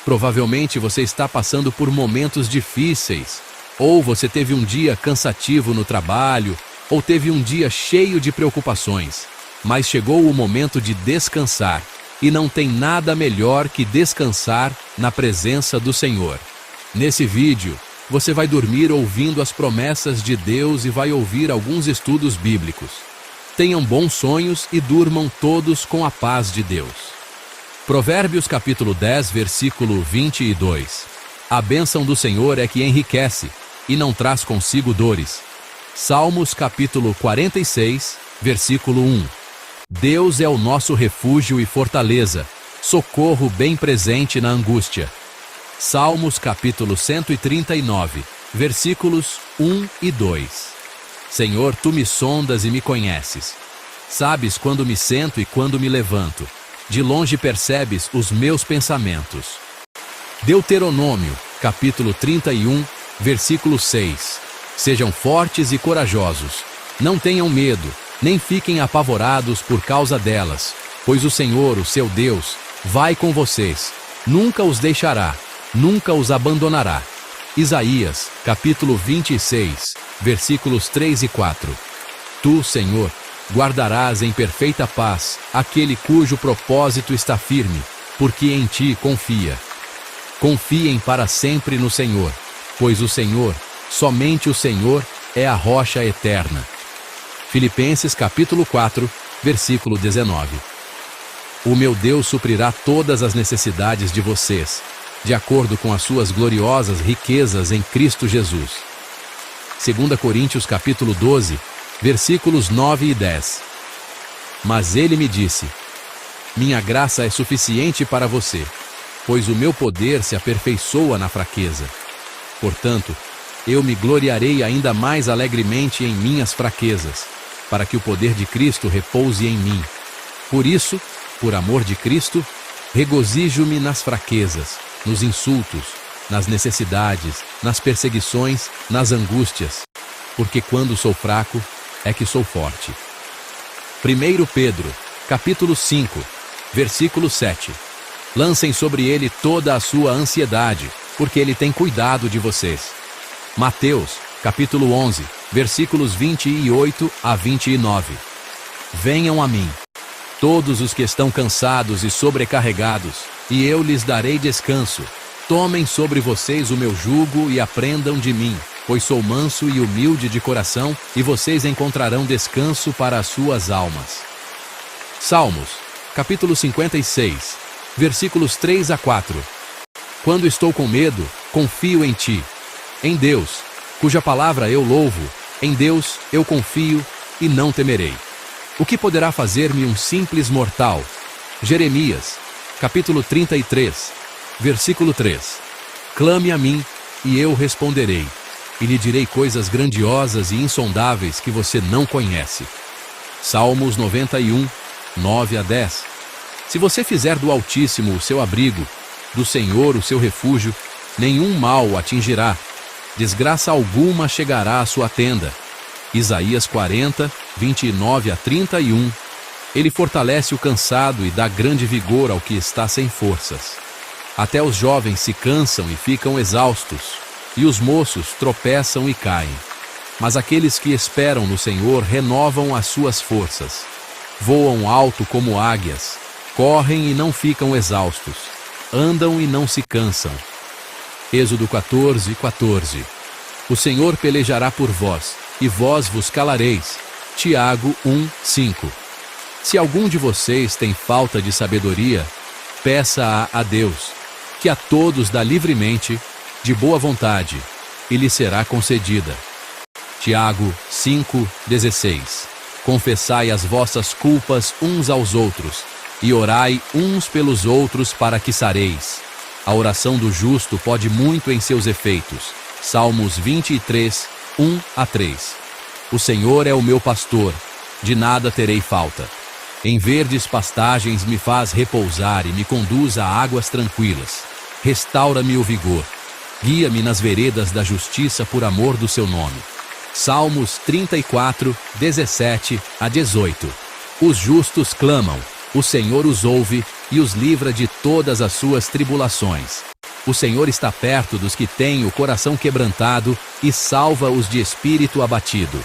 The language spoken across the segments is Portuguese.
Provavelmente você está passando por momentos difíceis, ou você teve um dia cansativo no trabalho, ou teve um dia cheio de preocupações. Mas chegou o momento de descansar, e não tem nada melhor que descansar na presença do Senhor. Nesse vídeo, você vai dormir ouvindo as promessas de Deus e vai ouvir alguns estudos bíblicos. Tenham bons sonhos e durmam todos com a paz de Deus. Provérbios capítulo 10, versículo 22. A bênção do Senhor é que enriquece e não traz consigo dores. Salmos capítulo 46, versículo 1. Deus é o nosso refúgio e fortaleza, socorro bem presente na angústia. Salmos capítulo 139, versículos 1 e 2. Senhor, tu me sondas e me conheces. Sabes quando me sento e quando me levanto. De longe percebes os meus pensamentos. Deuteronômio capítulo 31, versículo 6. Sejam fortes e corajosos. Não tenham medo, nem fiquem apavorados por causa delas, pois o Senhor, o seu Deus, vai com vocês. Nunca os deixará, nunca os abandonará. Isaías, capítulo 26, versículos 3 e 4. Tu, Senhor, guardarás em perfeita paz aquele cujo propósito está firme, porque em ti confia. Confiem para sempre no Senhor, pois o Senhor, somente o Senhor, é a rocha eterna. Filipenses capítulo 4, versículo 19. O meu Deus suprirá todas as necessidades de vocês, de acordo com as suas gloriosas riquezas em Cristo Jesus. 2 Coríntios capítulo 12, versículos 9 e 10. Mas ele me disse: minha graça é suficiente para você, pois o meu poder se aperfeiçoa na fraqueza. Portanto, eu me gloriarei ainda mais alegremente em minhas fraquezas, para que o poder de Cristo repouse em mim. Por isso, por amor de Cristo, regozijo-me nas fraquezas, nos insultos, nas necessidades, nas perseguições, nas angústias, porque quando sou fraco, é que sou forte. 1 Pedro, capítulo 5, versículo 7. Lancem sobre ele toda a sua ansiedade, porque ele tem cuidado de vocês. Mateus, capítulo 11, versículos 28 a 29. Venham a mim, todos os que estão cansados e sobrecarregados, e eu lhes darei descanso. Tomem sobre vocês o meu jugo e aprendam de mim, pois sou manso e humilde de coração, e vocês encontrarão descanso para as suas almas. Salmos, capítulo 56, versículos 3 a 4. Quando estou com medo, confio em ti. Em Deus, cuja palavra eu louvo, em Deus eu confio e não temerei. O que poderá fazer-me um simples mortal? Jeremias, capítulo 33, versículo 3. Clame a mim, e eu responderei, e lhe direi coisas grandiosas e insondáveis que você não conhece. Salmos 91, 9 a 10. Se você fizer do Altíssimo o seu abrigo, do Senhor o seu refúgio, nenhum mal o atingirá, desgraça alguma chegará à sua tenda. Isaías 40, 29 a 31. Ele fortalece o cansado e dá grande vigor ao que está sem forças. Até os jovens se cansam e ficam exaustos, e os moços tropeçam e caem. Mas aqueles que esperam no Senhor renovam as suas forças. Voam alto como águias, correm e não ficam exaustos, andam e não se cansam. Êxodo 14, 14. O Senhor pelejará por vós, e vós vos calareis. Tiago 1, 5. Se algum de vocês tem falta de sabedoria, peça-a a Deus, que a todos dá livremente, de boa vontade, e lhe será concedida. Tiago 5, 16. Confessai as vossas culpas uns aos outros, e orai uns pelos outros para que sareis. A oração do justo pode muito em seus efeitos. Salmos 23, 1 a 3. O Senhor é o meu pastor, de nada terei falta. Em verdes pastagens me faz repousar e me conduz a águas tranquilas. Restaura-me o vigor. Guia-me nas veredas da justiça por amor do seu nome. Salmos 34, 17 a 18. Os justos clamam, o Senhor os ouve e os livra de todas as suas tribulações. O Senhor está perto dos que têm o coração quebrantado e salva os de espírito abatido.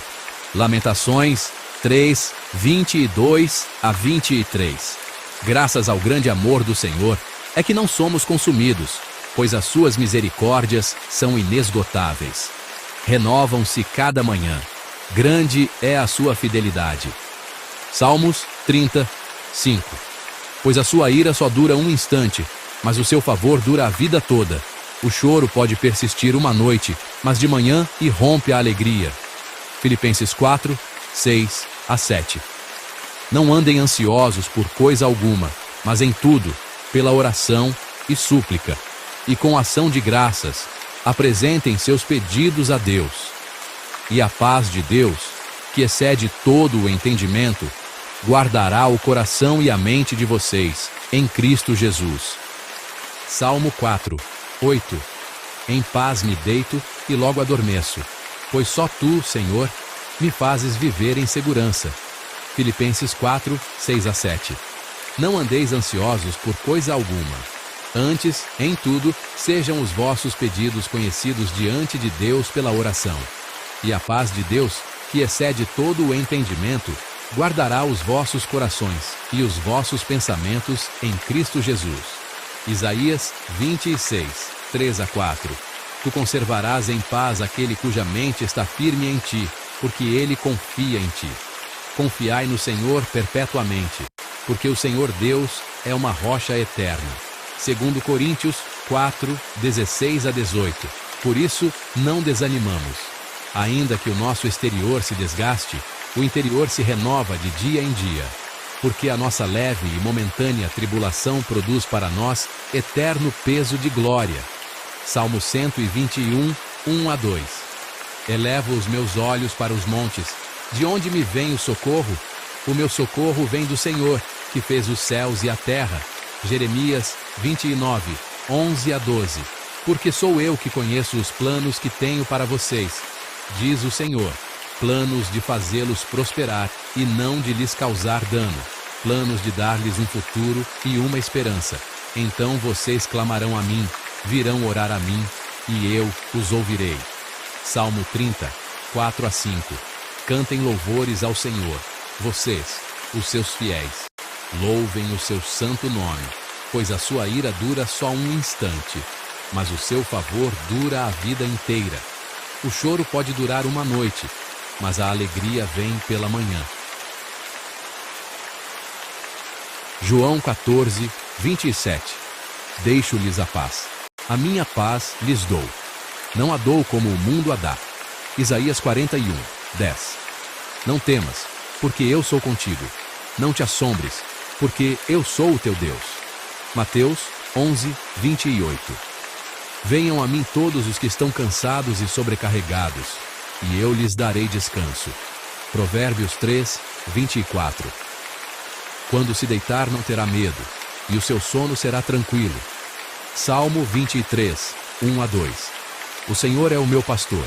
Lamentações 3, 22 a 23. Graças ao grande amor do Senhor, é que não somos consumidos, pois as suas misericórdias são inesgotáveis. Renovam-se cada manhã. Grande é a sua fidelidade. Salmos 30, 5. Pois a sua ira só dura um instante, mas o seu favor dura a vida toda. O choro pode persistir uma noite, mas de manhã irrompe a alegria. Filipenses 4, 6 a 7. Não andem ansiosos por coisa alguma, mas em tudo, pela oração e súplica, e com ação de graças, apresentem seus pedidos a Deus. E a paz de Deus, que excede todo o entendimento, guardará o coração e a mente de vocês, em Cristo Jesus. Salmo 4, 8. Em paz me deito e logo adormeço, pois só tu, Senhor, me fazes viver em segurança. Filipenses 4, 6 a 7. Não andeis ansiosos por coisa alguma. Antes, em tudo, sejam os vossos pedidos conhecidos diante de Deus pela oração. E a paz de Deus, que excede todo o entendimento, guardará os vossos corações e os vossos pensamentos em Cristo Jesus. Isaías 26, 3 a 4. Tu conservarás em paz aquele cuja mente está firme em ti, porque ele confia em ti. Confiai no Senhor perpetuamente, porque o Senhor Deus é uma rocha eterna. 2 Coríntios 4, 16 a 18. Por isso, não desanimamos. Ainda que o nosso exterior se desgaste, o interior se renova de dia em dia. Porque a nossa leve e momentânea tribulação produz para nós eterno peso de glória. Salmo 121, 1 a 2. Elevo os meus olhos para os montes. De onde me vem o socorro? O meu socorro vem do Senhor, que fez os céus e a terra. Jeremias 29, 11 a 12. Porque sou eu que conheço os planos que tenho para vocês, diz o Senhor. Planos de fazê-los prosperar e não de lhes causar dano. Planos de dar-lhes um futuro e uma esperança. Então vocês clamarão a mim, virão orar a mim, e eu os ouvirei. Salmo 30, 4 a 5. Cantem louvores ao Senhor, vocês, os seus fiéis. Louvem o seu santo nome, pois a sua ira dura só um instante, mas o seu favor dura a vida inteira. O choro pode durar uma noite, mas a alegria vem pela manhã. João 14, 27. Deixo-lhes a paz. A minha paz lhes dou. Não a dou como o mundo a dá. Isaías 41, 10. Não temas, porque eu sou contigo. Não te assombres, porque eu sou o teu Deus. Mateus 11, 28. Venham a mim todos os que estão cansados e sobrecarregados, e eu lhes darei descanso. Provérbios 3, 24. Quando se deitar não terá medo, e o seu sono será tranquilo. Salmo 23, 1 a 2. O Senhor é o meu pastor,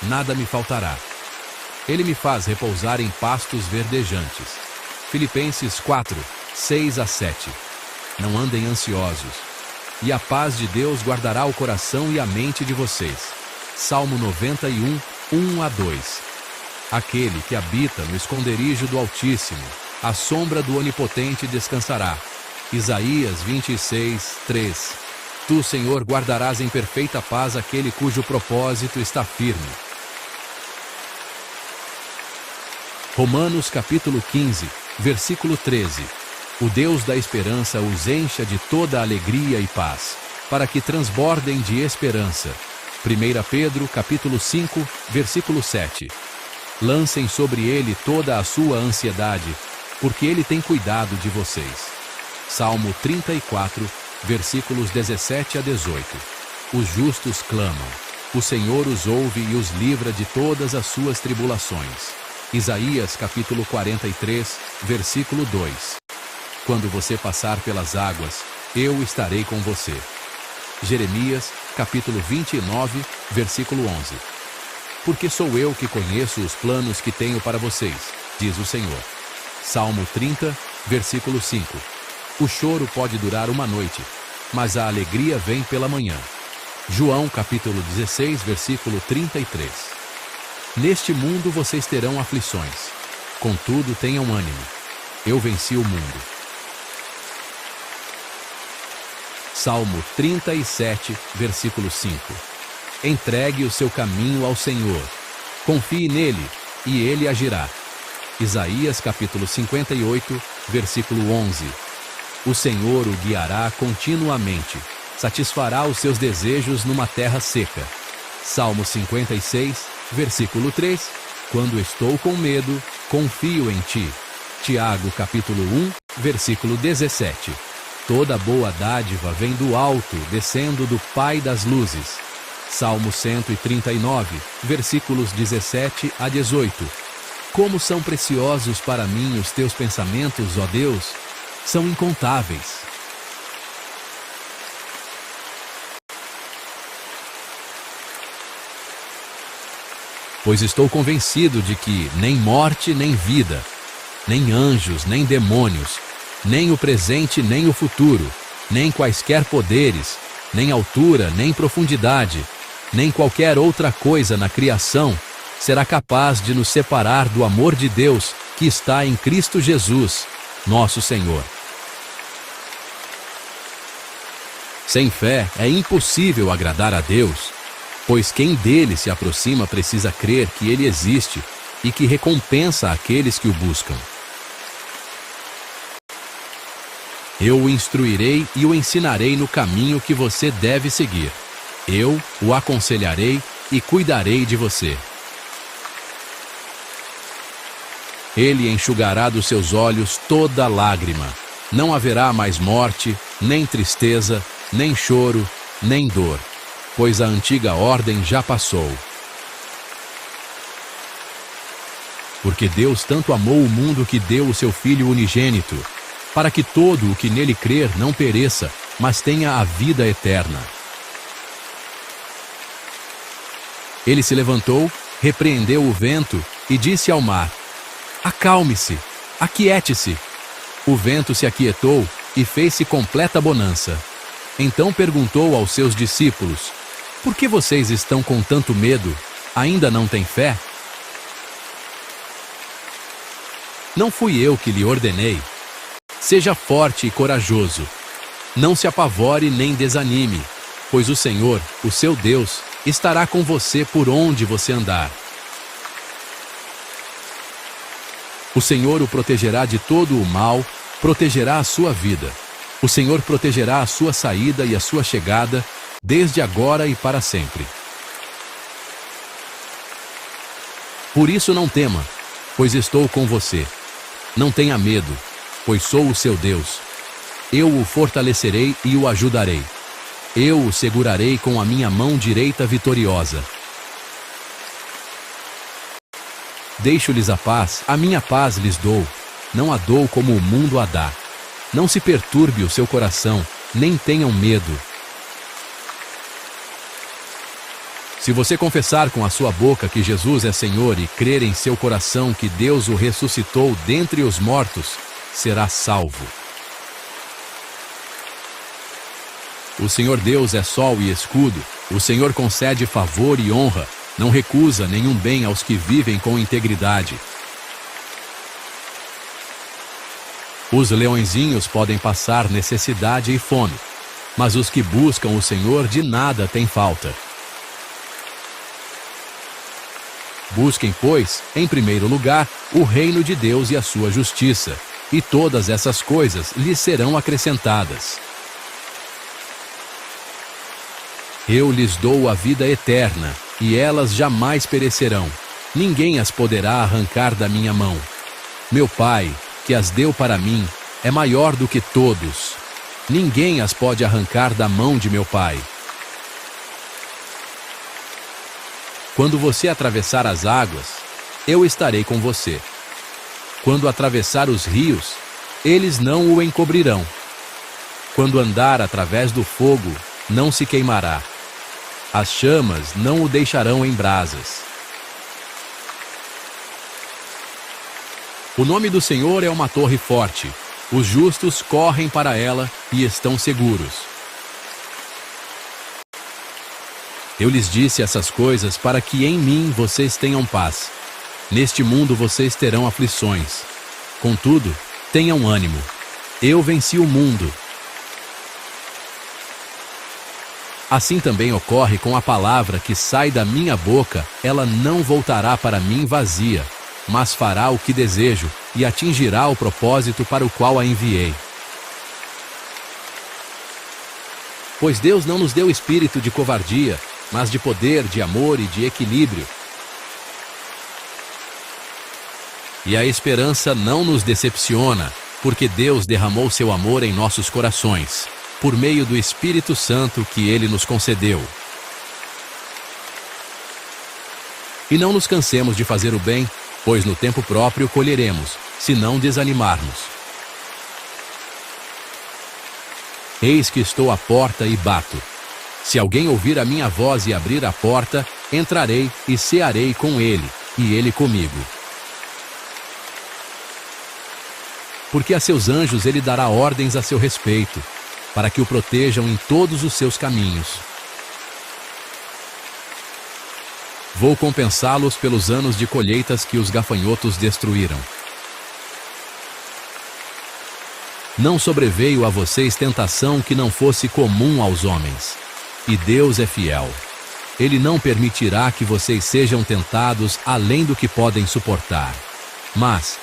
nada me faltará. Ele me faz repousar em pastos verdejantes. Filipenses 4, 6 a 7. Não andem ansiosos, e a paz de Deus guardará o coração e a mente de vocês. Salmo 91, 1 a 2. Aquele que habita no esconderijo do Altíssimo, à sombra do Onipotente descansará. Isaías 26, 3. Tu, Senhor, guardarás em perfeita paz aquele cujo propósito está firme. Romanos capítulo 15, versículo 13. O Deus da esperança os encha de toda alegria e paz, para que transbordem de esperança. 1 Pedro capítulo 5, versículo 7. Lancem sobre ele toda a sua ansiedade, porque ele tem cuidado de vocês. Salmo 34, versículos 17 a 18. Os justos clamam, o Senhor os ouve e os livra de todas as suas tribulações. Isaías capítulo 43, versículo 2. Quando você passar pelas águas, eu estarei com você. Jeremias capítulo 29, versículo 11. Porque sou eu que conheço os planos que tenho para vocês, diz o Senhor. Salmo 30, versículo 5. O choro pode durar uma noite, mas a alegria vem pela manhã. João capítulo 16, versículo 33. Neste mundo vocês terão aflições. Contudo, tenham ânimo. Eu venci o mundo. Salmo 37, versículo 5. Entregue o seu caminho ao Senhor. Confie nele, e ele agirá. Isaías capítulo 58, versículo 11. O Senhor o guiará continuamente, satisfará os seus desejos numa terra seca. Salmo 56, versículo 3. Quando estou com medo, confio em ti. Tiago capítulo 1, versículo 17. Toda boa dádiva vem do alto, descendo do Pai das luzes. Salmo 139, versículos 17 a 18. Como são preciosos para mim os teus pensamentos, ó Deus, são incontáveis. Pois estou convencido de que nem morte nem vida, nem anjos nem demônios, nem o presente nem o futuro, nem quaisquer poderes, nem altura nem profundidade, nem qualquer outra coisa na criação será capaz de nos separar do amor de Deus que está em Cristo Jesus, nosso Senhor. Sem fé é impossível agradar a Deus, pois quem dele se aproxima precisa crer que ele existe e que recompensa aqueles que o buscam. Eu o instruirei e o ensinarei no caminho que você deve seguir. Eu o aconselharei e cuidarei de você. Ele enxugará dos seus olhos toda lágrima. Não haverá mais morte, nem tristeza, nem choro, nem dor, pois a antiga ordem já passou. Porque Deus tanto amou o mundo que deu o seu Filho unigênito, para que todo o que nele crer não pereça, mas tenha a vida eterna. Ele se levantou, repreendeu o vento e disse ao mar: acalme-se, aquiete-se. O vento se aquietou e fez-se completa bonança. Então perguntou aos seus discípulos: por que vocês estão com tanto medo? Ainda não têm fé? Não fui eu que lhe ordenei? Seja forte e corajoso. Não se apavore nem desanime, pois o Senhor, o seu Deus, estará com você por onde você andar. O Senhor o protegerá de todo o mal, protegerá a sua vida. O Senhor protegerá a sua saída e a sua chegada, desde agora e para sempre. Por isso não tema, pois estou com você. Não tenha medo, pois sou o seu Deus. Eu o fortalecerei e o ajudarei. Eu o segurarei com a minha mão direita vitoriosa. Deixo-lhes a paz, a minha paz lhes dou. Não a dou como o mundo a dá. Não se perturbe o seu coração, nem tenham medo. Se você confessar com a sua boca que Jesus é Senhor e crer em seu coração que Deus o ressuscitou dentre os mortos, será salvo. O Senhor Deus é sol e escudo. O Senhor concede favor e honra. Não recusa nenhum bem aos que vivem com integridade. Os leõezinhos podem passar necessidade e fome, mas os que buscam o Senhor de nada têm falta. Busquem, pois, em primeiro lugar, o reino de Deus e a sua justiça, e todas essas coisas lhes serão acrescentadas. Eu lhes dou a vida eterna, e elas jamais perecerão. Ninguém as poderá arrancar da minha mão. Meu Pai, que as deu para mim, é maior do que todos. Ninguém as pode arrancar da mão de meu Pai. Quando você atravessar as águas, eu estarei com você. Quando atravessar os rios, eles não o encobrirão. Quando andar através do fogo, não se queimará. As chamas não o deixarão em brasas. O nome do Senhor é uma torre forte. Os justos correm para ela e estão seguros. Eu lhes disse essas coisas para que em mim vocês tenham paz. Neste mundo vocês terão aflições. Contudo, tenham ânimo. Eu venci o mundo. Assim também ocorre com a palavra que sai da minha boca, ela não voltará para mim vazia, mas fará o que desejo e atingirá o propósito para o qual a enviei. Pois Deus não nos deu espírito de covardia, mas de poder, de amor e de equilíbrio. E a esperança não nos decepciona, porque Deus derramou seu amor em nossos corações, por meio do Espírito Santo que Ele nos concedeu. E não nos cansemos de fazer o bem, pois no tempo próprio colheremos, se não desanimarmos. Eis que estou à porta e bato. Se alguém ouvir a minha voz e abrir a porta, entrarei e cearei com ele, e ele comigo. Porque a seus anjos ele dará ordens a seu respeito, para que o protejam em todos os seus caminhos. Vou compensá-los pelos anos de colheitas que os gafanhotos destruíram. Não sobreveio a vocês tentação que não fosse comum aos homens. E Deus é fiel. Ele não permitirá que vocês sejam tentados além do que podem suportar. Mas,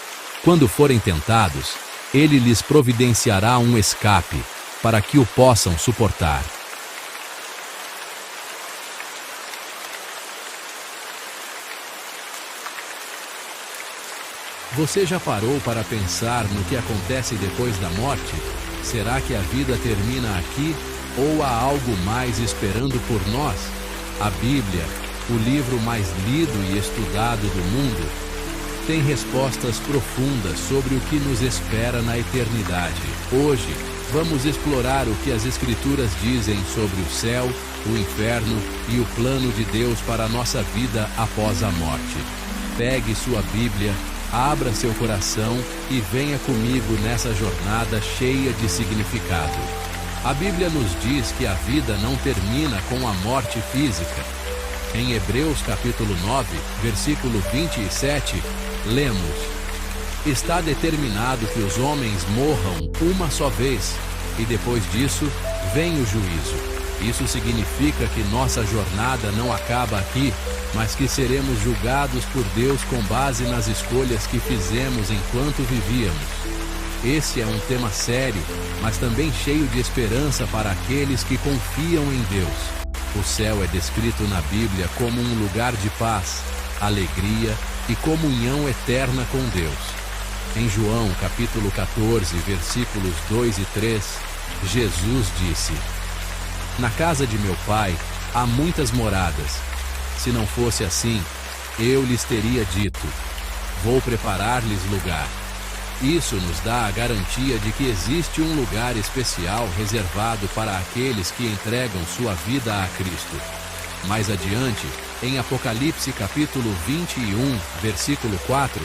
quando forem tentados, Ele lhes providenciará um escape, para que o possam suportar. Você já parou para pensar no que acontece depois da morte? Será que a vida termina aqui ou há algo mais esperando por nós? A Bíblia, o livro mais lido e estudado do mundo, tem respostas profundas sobre o que nos espera na eternidade. Hoje, vamos explorar o que as Escrituras dizem sobre o céu, o inferno e o plano de Deus para a nossa vida após a morte. Pegue sua Bíblia, abra seu coração e venha comigo nessa jornada cheia de significado. A Bíblia nos diz que a vida não termina com a morte física. Em Hebreus capítulo 9, versículo 27, lemos: Está determinado que os homens morram uma só vez, e depois disso vem o juízo. Isso significa que nossa jornada não acaba aqui, mas que seremos julgados por Deus com base nas escolhas que fizemos enquanto vivíamos. Esse é um tema sério, mas também cheio de esperança para aqueles que confiam em Deus. O céu é descrito na Bíblia como um lugar de paz, alegria e comunhão eterna com Deus. Em João capítulo 14, versículos 2 e 3, Jesus disse: Na casa de meu Pai há muitas moradas. Se não fosse assim, eu lhes teria dito: Vou preparar-lhes lugar. Isso nos dá a garantia de que existe um lugar especial reservado para aqueles que entregam sua vida a Cristo. Mais adiante, em Apocalipse capítulo 21, versículo 4,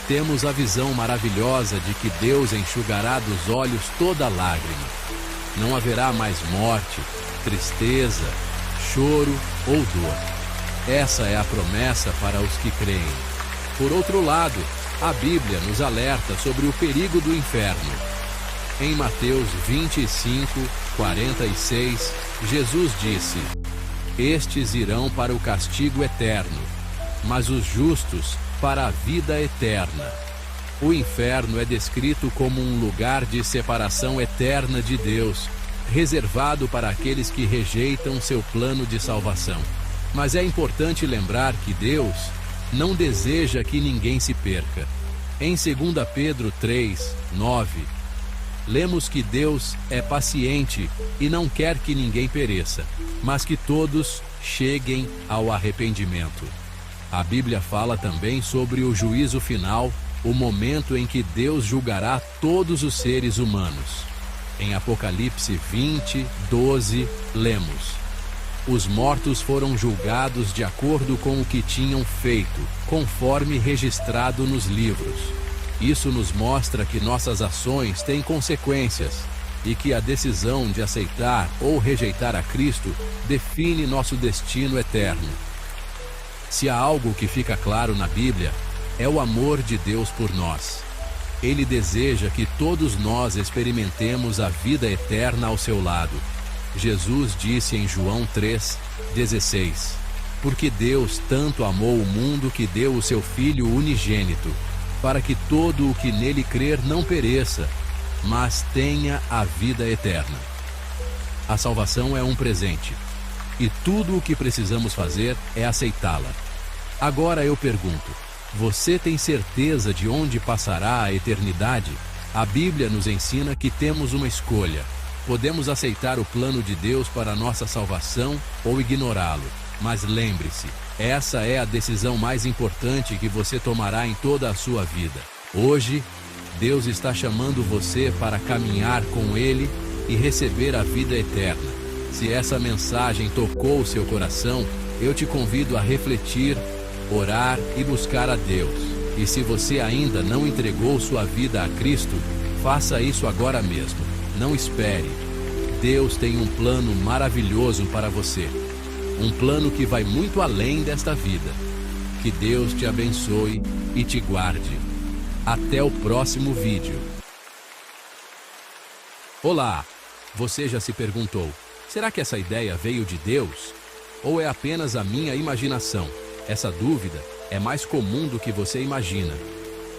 temos a visão maravilhosa de que Deus enxugará dos olhos toda lágrima. Não haverá mais morte, tristeza, choro ou dor. Essa é a promessa para os que creem. Por outro lado, a Bíblia nos alerta sobre o perigo do inferno. Em Mateus 25, 46, Jesus disse: Estes irão para o castigo eterno, mas os justos para a vida eterna. O inferno é descrito como um lugar de separação eterna de Deus, reservado para aqueles que rejeitam seu plano de salvação. Mas é importante lembrar que Deus não deseja que ninguém se perca. Em 2 Pedro 3, 9, lemos que Deus é paciente e não quer que ninguém pereça, mas que todos cheguem ao arrependimento. A Bíblia fala também sobre o juízo final, o momento em que Deus julgará todos os seres humanos. Em Apocalipse 20, 12, lemos: Os mortos foram julgados de acordo com o que tinham feito, conforme registrado nos livros. Isso nos mostra que nossas ações têm consequências. e que a decisão de aceitar ou rejeitar a Cristo define nosso destino eterno. Se há algo que fica claro na Bíblia, é o amor de Deus por nós. Ele deseja que todos nós experimentemos a vida eterna ao seu lado. Jesus disse em João 3:16: Porque Deus tanto amou o mundo que deu o seu Filho unigênito, para que todo o que nele crer não pereça, mas tenha a vida eterna. A salvação é um presente, e tudo o que precisamos fazer é aceitá-la. Agora eu pergunto, você tem certeza de onde passará a eternidade? A Bíblia nos ensina que temos uma escolha. Podemos aceitar o plano de Deus para a nossa salvação ou ignorá-lo. Mas lembre-se, essa é a decisão mais importante que você tomará em toda a sua vida. Hoje, Deus está chamando você para caminhar com Ele e receber a vida eterna. Se essa mensagem tocou o seu coração, eu te convido a refletir, orar e buscar a Deus. E se você ainda não entregou sua vida a Cristo, faça isso agora mesmo. Não espere. Deus tem um plano maravilhoso para você. Um plano que vai muito além desta vida. Que Deus te abençoe e te guarde. Até o próximo vídeo. Olá! Você já se perguntou, será que essa ideia veio de Deus? Ou é apenas a minha imaginação? Essa dúvida é mais comum do que você imagina.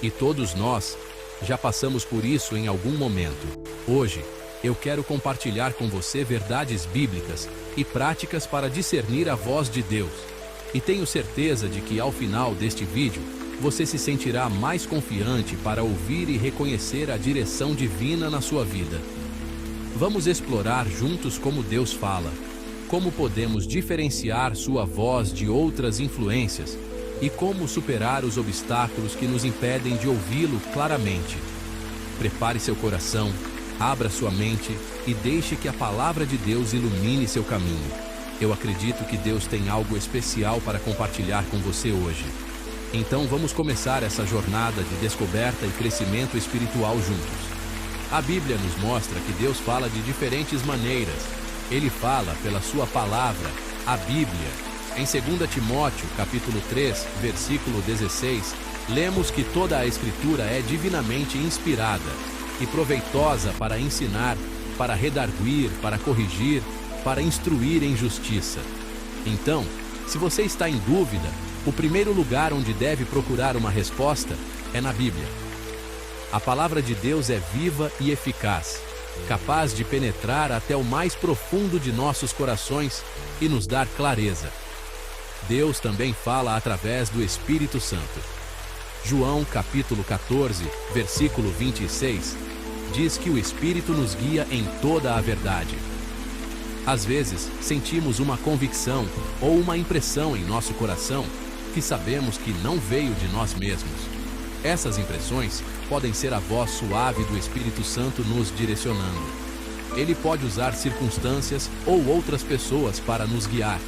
E todos nós já passamos por isso em algum momento. Hoje, eu quero compartilhar com você verdades bíblicas e práticas para discernir a voz de Deus. E tenho certeza de que ao final deste vídeo, você se sentirá mais confiante para ouvir e reconhecer a direção divina na sua vida. Vamos explorar juntos como Deus fala, como podemos diferenciar sua voz de outras influências e como superar os obstáculos que nos impedem de ouvi-lo claramente. Prepare seu coração, abra sua mente e deixe que a palavra de Deus ilumine seu caminho. Eu acredito que Deus tem algo especial para compartilhar com você hoje. Então vamos começar essa jornada de descoberta e crescimento espiritual juntos. A Bíblia nos mostra que Deus fala de diferentes maneiras. Ele fala pela sua palavra, a Bíblia. Em 2 Timóteo, capítulo 3, versículo 16, lemos que toda a Escritura é divinamente inspirada e proveitosa para ensinar, para redarguir, para corrigir, para instruir em justiça. Então, se você está em dúvida, o primeiro lugar onde deve procurar uma resposta é na Bíblia. A palavra de Deus é viva e eficaz, capaz de penetrar até o mais profundo de nossos corações e nos dar clareza. Deus também fala através do Espírito Santo. João capítulo 14, versículo 26, diz que o Espírito nos guia em toda a verdade. Às vezes, sentimos uma convicção ou uma impressão em nosso coração que sabemos que não veio de nós mesmos. Essas impressões podem ser a voz suave do Espírito Santo nos direcionando. Ele pode usar circunstâncias ou outras pessoas para nos guiar.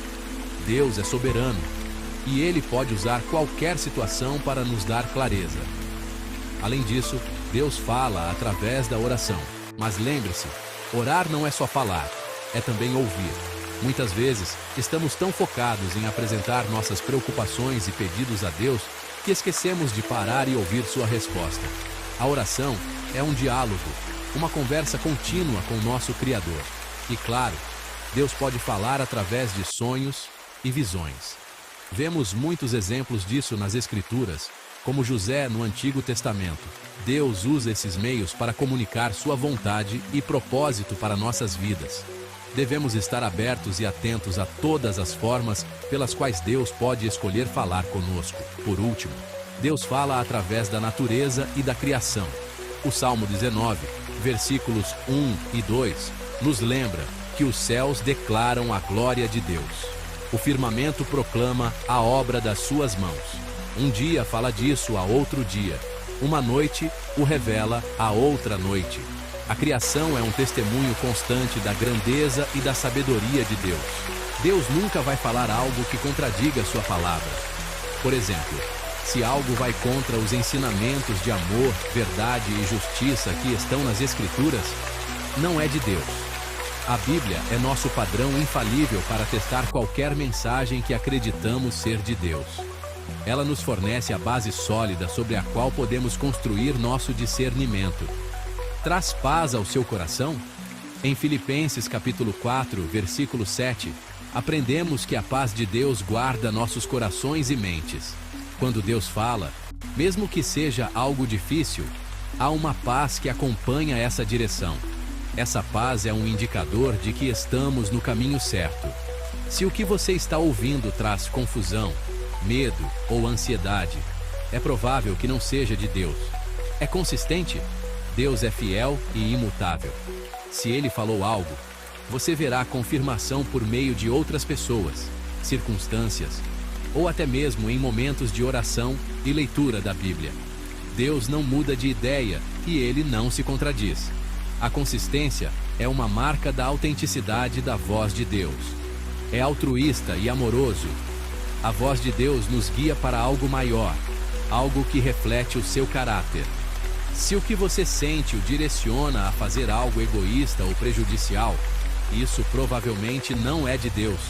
Deus é soberano e Ele pode usar qualquer situação para nos dar clareza. Além disso, Deus fala através da oração. Mas lembre-se, orar não é só falar, é também ouvir. Muitas vezes, estamos tão focados em apresentar nossas preocupações e pedidos a Deus que esquecemos de parar e ouvir sua resposta. A oração é um diálogo, uma conversa contínua com o nosso Criador. E claro, Deus pode falar através de sonhos e visões. Vemos muitos exemplos disso nas Escrituras, como José no Antigo Testamento. Deus usa esses meios para comunicar sua vontade e propósito para nossas vidas. Devemos estar abertos e atentos a todas as formas pelas quais Deus pode escolher falar conosco. Por último, Deus fala através da natureza e da criação. O Salmo 19, versículos 1 e 2, nos lembra que os céus declaram a glória de Deus. O firmamento proclama a obra das suas mãos. Um dia fala disso a outro dia. Uma noite o revela a outra noite. A criação é um testemunho constante da grandeza e da sabedoria de Deus. Deus nunca vai falar algo que contradiga sua palavra. Por exemplo, se algo vai contra os ensinamentos de amor, verdade e justiça que estão nas Escrituras, não é de Deus. A Bíblia é nosso padrão infalível para testar qualquer mensagem que acreditamos ser de Deus. Ela nos fornece a base sólida sobre a qual podemos construir nosso discernimento. Traz paz ao seu coração? Em Filipenses capítulo 4, versículo 7, aprendemos que a paz de Deus guarda nossos corações e mentes. Quando Deus fala, mesmo que seja algo difícil, há uma paz que acompanha essa direção. Essa paz é um indicador de que estamos no caminho certo. Se o que você está ouvindo traz confusão, medo ou ansiedade, é provável que não seja de Deus. É consistente? Deus é fiel e imutável. Se Ele falou algo, você verá confirmação por meio de outras pessoas, circunstâncias, ou até mesmo em momentos de oração e leitura da Bíblia. Deus não muda de ideia e Ele não se contradiz. A consistência é uma marca da autenticidade da voz de Deus. É altruísta e amoroso. A voz de Deus nos guia para algo maior, algo que reflete o seu caráter. Se o que você sente o direciona a fazer algo egoísta ou prejudicial, isso provavelmente não é de Deus.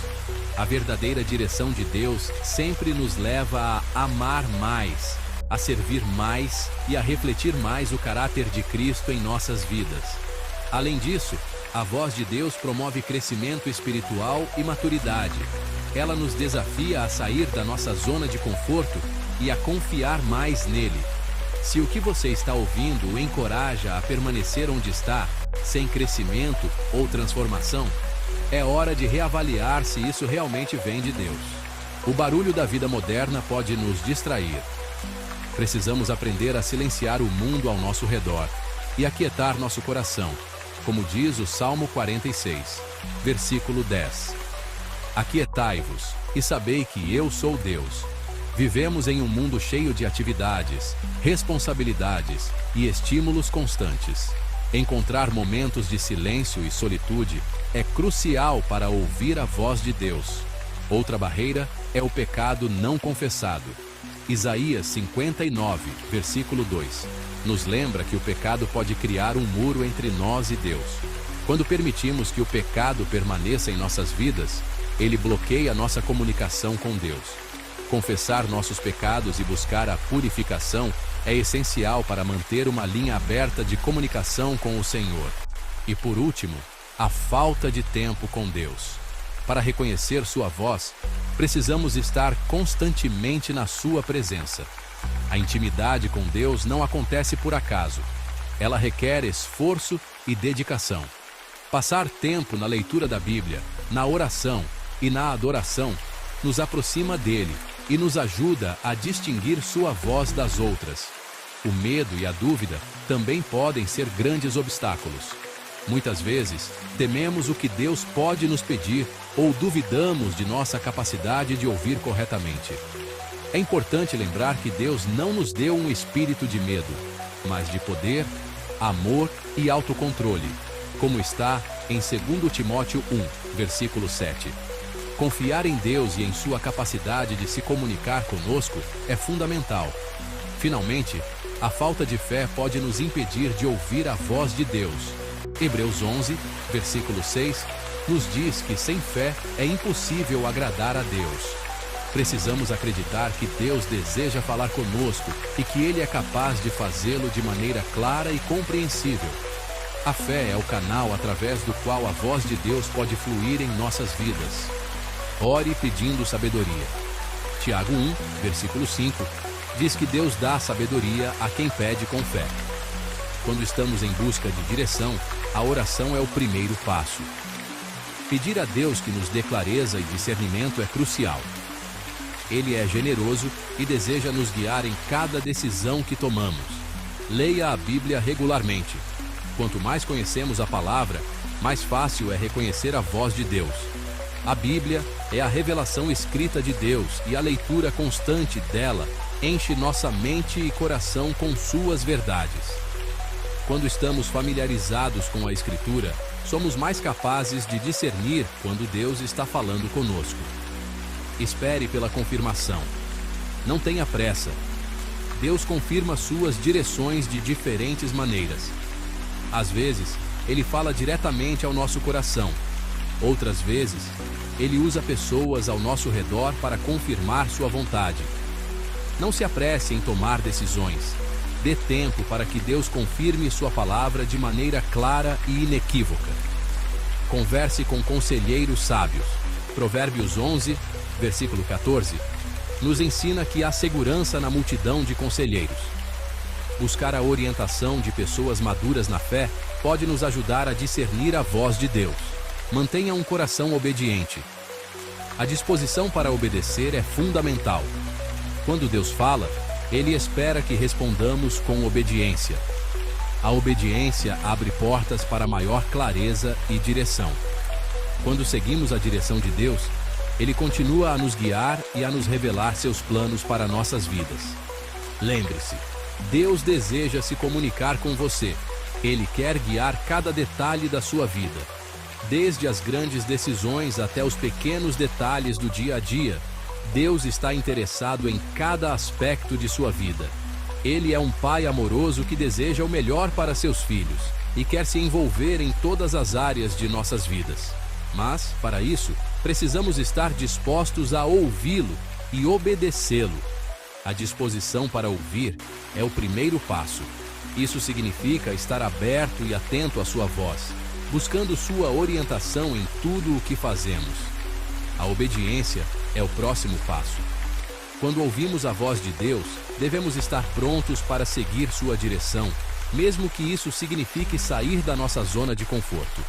A verdadeira direção de Deus sempre nos leva a amar mais, a servir mais e a refletir mais o caráter de Cristo em nossas vidas. Além disso, a voz de Deus promove crescimento espiritual e maturidade. Ela nos desafia a sair da nossa zona de conforto e a confiar mais nele. Se o que você está ouvindo o encoraja a permanecer onde está, sem crescimento ou transformação, é hora de reavaliar se isso realmente vem de Deus. O barulho da vida moderna pode nos distrair. Precisamos aprender a silenciar o mundo ao nosso redor e aquietar nosso coração, como diz o Salmo 46, versículo 10. Aquietai-vos e sabei que eu sou Deus. Vivemos em um mundo cheio de atividades, responsabilidades e estímulos constantes. Encontrar momentos de silêncio e solitude é crucial para ouvir a voz de Deus. Outra barreira é o pecado não confessado. Isaías 59, versículo 2, nos lembra que o pecado pode criar um muro entre nós e Deus. Quando permitimos que o pecado permaneça em nossas vidas, ele bloqueia nossa comunicação com Deus. Confessar nossos pecados e buscar a purificação é essencial para manter uma linha aberta de comunicação com o Senhor. E por último, a falta de tempo com Deus. Para reconhecer sua voz, precisamos estar constantemente na sua presença. A intimidade com Deus não acontece por acaso. Ela requer esforço e dedicação. Passar tempo na leitura da Bíblia, na oração e na adoração nos aproxima dele e nos ajuda a distinguir sua voz das outras. O medo e a dúvida também podem ser grandes obstáculos. Muitas vezes, tememos o que Deus pode nos pedir ou duvidamos de nossa capacidade de ouvir corretamente. É importante lembrar que Deus não nos deu um espírito de medo, mas de poder, amor e autocontrole, como está em 2 Timóteo 1, versículo 7. Confiar em Deus e em sua capacidade de se comunicar conosco é fundamental. Finalmente, a falta de fé pode nos impedir de ouvir a voz de Deus. Hebreus 11, versículo 6, nos diz que sem fé é impossível agradar a Deus. Precisamos acreditar que Deus deseja falar conosco e que Ele é capaz de fazê-lo de maneira clara e compreensível. A fé é o canal através do qual a voz de Deus pode fluir em nossas vidas. Ore pedindo sabedoria. Tiago 1, versículo 5, diz que Deus dá sabedoria a quem pede com fé. Quando estamos em busca de direção, a oração é o primeiro passo. Pedir a Deus que nos dê clareza e discernimento é crucial. Ele é generoso e deseja nos guiar em cada decisão que tomamos. Leia a Bíblia regularmente. Quanto mais conhecemos a palavra, mais fácil é reconhecer a voz de Deus. A Bíblia é a revelação escrita de Deus e a leitura constante dela enche nossa mente e coração com suas verdades. Quando estamos familiarizados com a Escritura, somos mais capazes de discernir quando Deus está falando conosco. Espere pela confirmação. Não tenha pressa. Deus confirma suas direções de diferentes maneiras. Às vezes, Ele fala diretamente ao nosso coração. Outras vezes, Ele usa pessoas ao nosso redor para confirmar sua vontade. Não se apresse em tomar decisões. Dê tempo para que Deus confirme sua palavra de maneira clara e inequívoca. Converse com conselheiros sábios. Provérbios 11, versículo 14, nos ensina que há segurança na multidão de conselheiros. Buscar a orientação de pessoas maduras na fé pode nos ajudar a discernir a voz de Deus. Mantenha um coração obediente. A disposição para obedecer é fundamental. Quando Deus fala, Ele espera que respondamos com obediência. A obediência abre portas para maior clareza e direção. Quando seguimos a direção de Deus, Ele continua a nos guiar e a nos revelar seus planos para nossas vidas. Lembre-se, Deus deseja se comunicar com você. Ele quer guiar cada detalhe da sua vida. Desde as grandes decisões até os pequenos detalhes do dia a dia, Deus está interessado em cada aspecto de sua vida. Ele é um pai amoroso que deseja o melhor para seus filhos e quer se envolver em todas as áreas de nossas vidas. Mas, para isso, precisamos estar dispostos a ouvi-lo e obedecê-lo. A disposição para ouvir é o primeiro passo. Isso significa estar aberto e atento à sua voz, buscando sua orientação em tudo o que fazemos. A obediência é o próximo passo. Quando ouvimos a voz de Deus, devemos estar prontos para seguir sua direção, mesmo que isso signifique sair da nossa zona de conforto.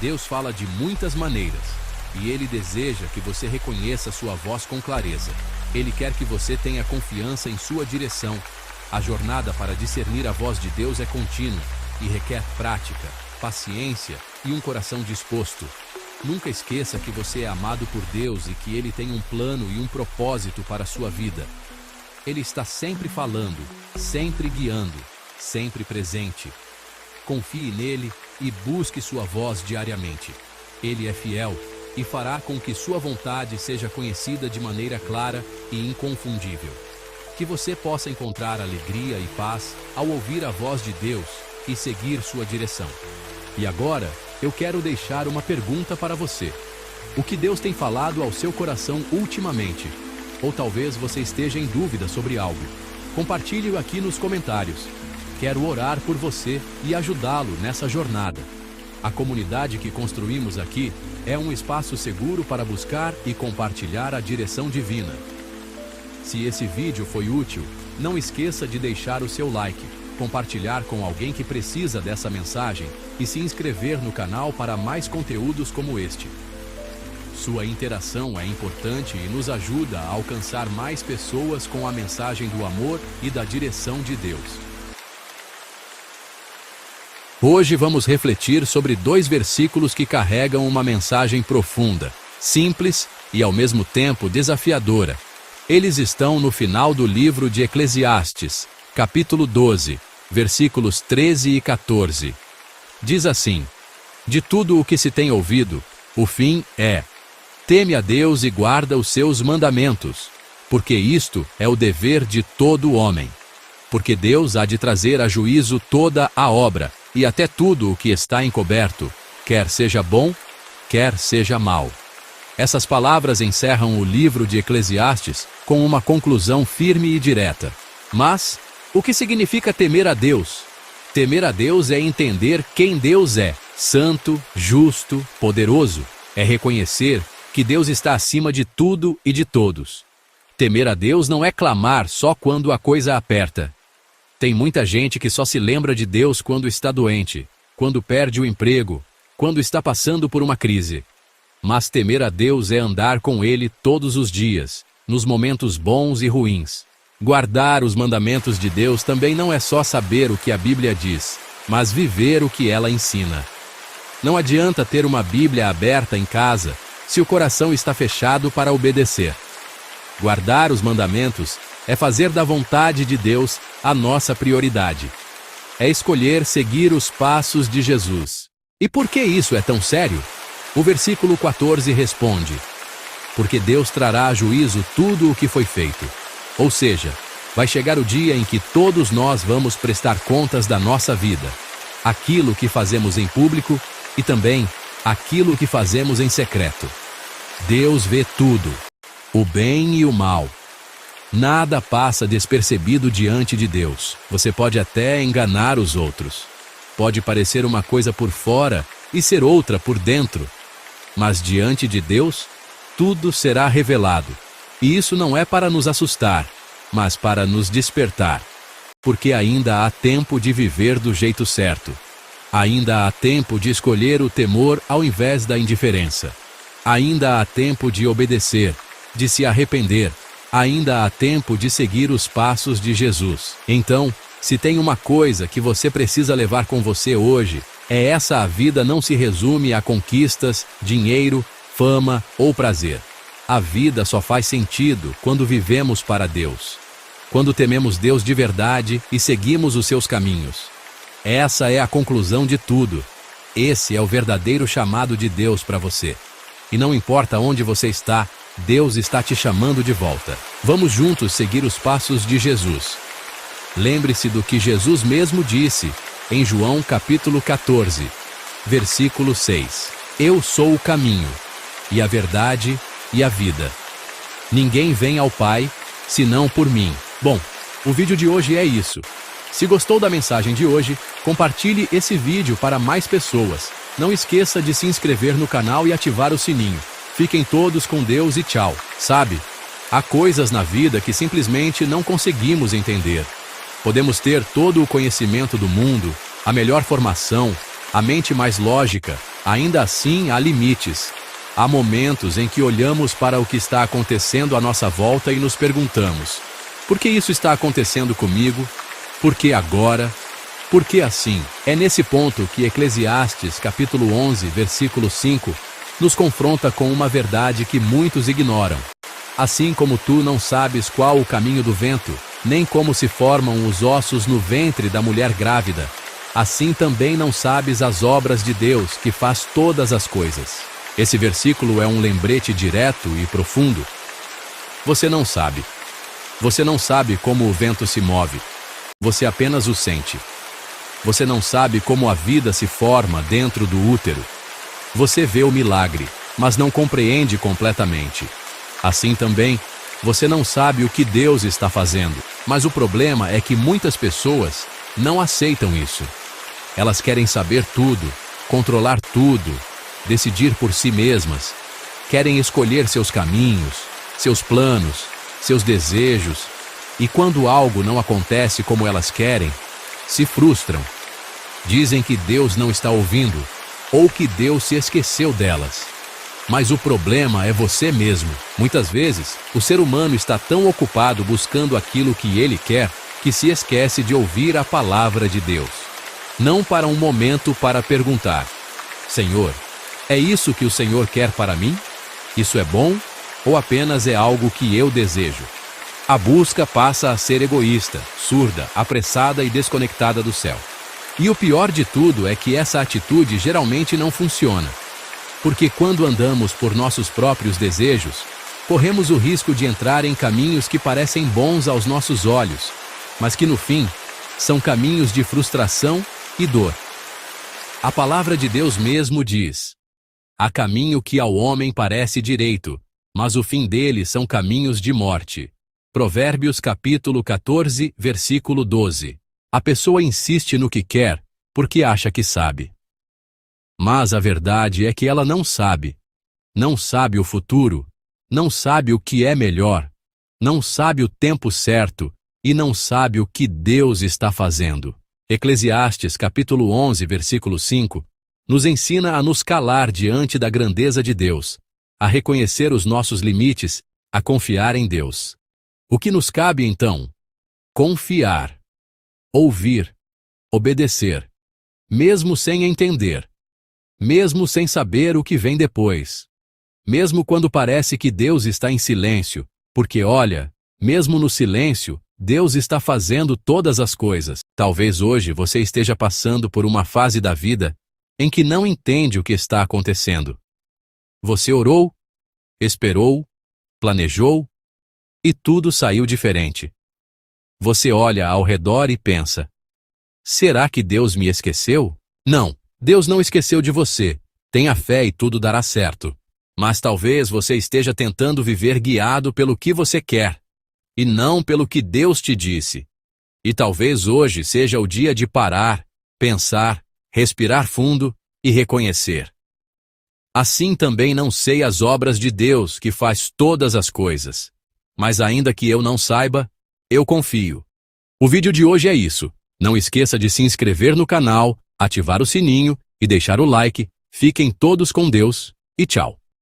Deus fala de muitas maneiras, e Ele deseja que você reconheça sua voz com clareza. Ele quer que você tenha confiança em sua direção. A jornada para discernir a voz de Deus é contínua e requer prática, paciência e um coração disposto. Nunca esqueça que você é amado por Deus e que Ele tem um plano e um propósito para a sua vida. Ele está sempre falando, sempre guiando, sempre presente. Confie nele e busque sua voz diariamente. Ele é fiel e fará com que sua vontade seja conhecida de maneira clara e inconfundível. Que você possa encontrar alegria e paz ao ouvir a voz de Deus e seguir sua direção. E agora, eu quero deixar uma pergunta para você. O que Deus tem falado ao seu coração ultimamente? Ou talvez você esteja em dúvida sobre algo. Compartilhe-o aqui nos comentários. Quero orar por você e ajudá-lo nessa jornada. A comunidade que construímos aqui é um espaço seguro para buscar e compartilhar a direção divina. Se esse vídeo foi útil, não esqueça de deixar o seu like, compartilhar com alguém que precisa dessa mensagem e se inscrever no canal para mais conteúdos como este. Sua interação é importante e nos ajuda a alcançar mais pessoas com a mensagem do amor e da direção de Deus. Hoje vamos refletir sobre 2 versículos que carregam uma mensagem profunda, simples e ao mesmo tempo desafiadora. Eles estão no final do livro de Eclesiastes, capítulo 12, versículos 13 e 14. Diz assim: de tudo o que se tem ouvido, o fim é: teme a Deus e guarda os seus mandamentos, porque isto é o dever de todo homem. Porque Deus há de trazer a juízo toda a obra, e até tudo o que está encoberto, quer seja bom, quer seja mau. Essas palavras encerram o livro de Eclesiastes com uma conclusão firme e direta. Mas, o que significa temer a Deus? Temer a Deus é entender quem Deus é: santo, justo, poderoso. É reconhecer que Deus está acima de tudo e de todos. Temer a Deus não é clamar só quando a coisa aperta. Tem muita gente que só se lembra de Deus quando está doente, quando perde o emprego, quando está passando por uma crise. Mas temer a Deus é andar com Ele todos os dias, nos momentos bons e ruins. Guardar os mandamentos de Deus também não é só saber o que a Bíblia diz, mas viver o que ela ensina. Não adianta ter uma Bíblia aberta em casa se o coração está fechado para obedecer. Guardar os mandamentos é fazer da vontade de Deus a nossa prioridade. É escolher seguir os passos de Jesus. E por que isso é tão sério? O versículo 14 responde: porque Deus trará a juízo tudo o que foi feito. Ou seja, vai chegar o dia em que todos nós vamos prestar contas da nossa vida. aquilo que fazemos em público e também aquilo que fazemos em secreto. Deus vê tudo, o bem e o mal. Nada passa despercebido diante de Deus. Você pode até enganar os outros. Pode parecer uma coisa por fora e ser outra por dentro. Mas diante de Deus, tudo será revelado. E isso não é para nos assustar, mas para nos despertar. Porque ainda há tempo de viver do jeito certo. Ainda há tempo de escolher o temor ao invés da indiferença. Ainda há tempo de obedecer, de se arrepender. Ainda há tempo de seguir os passos de Jesus. Então, se tem uma coisa que você precisa levar com você hoje, é essa: a vida não se resume a conquistas, dinheiro, fama ou prazer. A vida só faz sentido quando vivemos para Deus. Quando tememos Deus de verdade e seguimos os seus caminhos. Essa é a conclusão de tudo. Esse é o verdadeiro chamado de Deus para você. E não importa onde você está, Deus está te chamando de volta. Vamos juntos seguir os passos de Jesus. Lembre-se do que Jesus mesmo disse em João capítulo 14, versículo 6. Eu sou o caminho, e a verdade e a vida. Ninguém vem ao Pai, senão por mim. Bom, o vídeo de hoje é isso. Se gostou da mensagem de hoje, compartilhe esse vídeo para mais pessoas. Não esqueça de se inscrever no canal e ativar o sininho. Fiquem todos com Deus e tchau. Sabe, há coisas na vida que simplesmente não conseguimos entender. Podemos ter todo o conhecimento do mundo, a melhor formação, a mente mais lógica, ainda assim há limites. Há momentos em que olhamos para o que está acontecendo à nossa volta e nos perguntamos: por que isso está acontecendo comigo? Por que agora? Por que assim? É nesse ponto que Eclesiastes capítulo 11, versículo 5, nos confronta com uma verdade que muitos ignoram. Assim como tu não sabes qual o caminho do vento, nem como se formam os ossos no ventre da mulher grávida, assim também não sabes as obras de Deus, que faz todas as coisas. Esse versículo é um lembrete direto e profundo. Você não sabe. Você não sabe como o vento se move. Você apenas o sente. Você não sabe como a vida se forma dentro do útero. Você vê o milagre, mas não compreende completamente. Assim também, você não sabe o que Deus está fazendo. Mas o problema é que muitas pessoas não aceitam isso. Elas querem saber tudo, controlar tudo, decidir por si mesmas. Querem escolher seus caminhos, seus planos, seus desejos. E quando algo não acontece como elas querem, se frustram. Dizem que Deus não está ouvindo, ou que Deus se esqueceu delas. Mas o problema é você mesmo. Muitas vezes, o ser humano está tão ocupado buscando aquilo que ele quer, que se esquece de ouvir a palavra de Deus. Não para um momento para perguntar: Senhor, é isso que o Senhor quer para mim? Isso é bom? Ou apenas é algo que eu desejo? A busca passa a ser egoísta, surda, apressada e desconectada do céu. E o pior de tudo é que essa atitude geralmente não funciona. Porque quando andamos por nossos próprios desejos, corremos o risco de entrar em caminhos que parecem bons aos nossos olhos, mas que no fim, são caminhos de frustração e dor. A palavra de Deus mesmo diz: há caminho que ao homem parece direito, mas o fim dele são caminhos de morte. Provérbios capítulo 14, versículo 12. A pessoa insiste no que quer, porque acha que sabe. Mas a verdade é que ela não sabe. Não sabe o futuro, não sabe o que é melhor, não sabe o tempo certo e não sabe o que Deus está fazendo. Eclesiastes capítulo 11, versículo 5, nos ensina a nos calar diante da grandeza de Deus, a reconhecer os nossos limites, a confiar em Deus. O que nos cabe então? Confiar. Ouvir, obedecer, mesmo sem entender, mesmo sem saber o que vem depois, mesmo quando parece que Deus está em silêncio, porque olha, mesmo no silêncio, Deus está fazendo todas as coisas. Talvez hoje você esteja passando por uma fase da vida em que não entende o que está acontecendo. Você orou, esperou, planejou, e tudo saiu diferente. Você olha ao redor e pensa: Será que Deus me esqueceu? Não, Deus não esqueceu de você. Tenha fé e tudo dará certo. Mas talvez você esteja tentando viver guiado pelo que você quer, e não pelo que Deus te disse. E talvez hoje seja o dia de parar, pensar, respirar fundo e reconhecer. Assim também não sei as obras de Deus que faz todas as coisas. Mas ainda que eu não saiba, eu confio. O vídeo de hoje é isso. Não esqueça de se inscrever no canal, ativar o sininho e deixar o like. Fiquem todos com Deus e tchau.